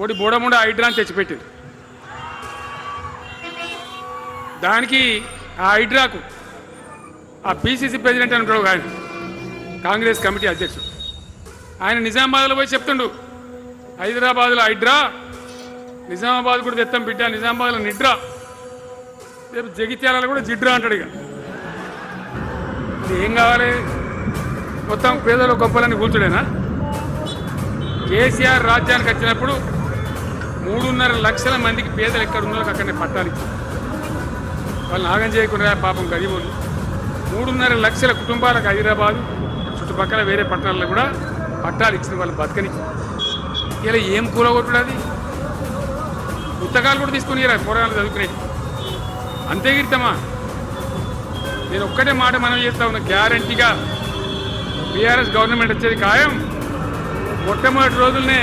ఒకటి బోడముండ హైడ్రా అని తెచ్చిపెట్టింది. దానికి ఆ హైడ్రాకు ఆ పిసిసి ప్రెసిడెంట్ అని ఉంటాడు ఆయన, కాంగ్రెస్ కమిటీ అధ్యక్షుడు, ఆయన నిజామాబాద్లో పోయి చెప్తుండు, హైదరాబాద్లో హైడ్రా, నిజామాబాద్ కూడా తెత్తాం బిడ్డ, నిజామాబాద్లో నిడ్రా, రేపు జగిత్యాలలో కూడా జిడ్రా అంటాడు. ఇక ఏం కావాలి? మొత్తం పేదలు గొప్పలని కూర్చుడేనా? కేసీఆర్ రాజ్యానికి వచ్చినప్పుడు 3.5 లక్షల మందికి పేదలు ఎక్కడ ఉన్నో అక్కడనే పట్టాలు ఇచ్చారు. వాళ్ళు నాగం చేయకుండా పాపం గరీబులు 3.5 లక్షల కుటుంబాలకు హైదరాబాదు చుట్టుపక్కల వేరే పట్టణాల్లో కూడా పట్టాలు ఇచ్చిన వాళ్ళు బతకనిచ్చారు. ఇలా ఏం కూలగొట్టుడు? అది పుస్తకాలు కూడా తీసుకుని పోరాటాలు చదువుకునే అంతే గిరితమా? నేను ఒక్కటే మాట మనం చేస్తా ఉన్నా, గ్యారంటీగా బీఆర్ఎస్ గవర్నమెంట్ వచ్చేది ఖాయం. మొట్టమొదటి రోజులనే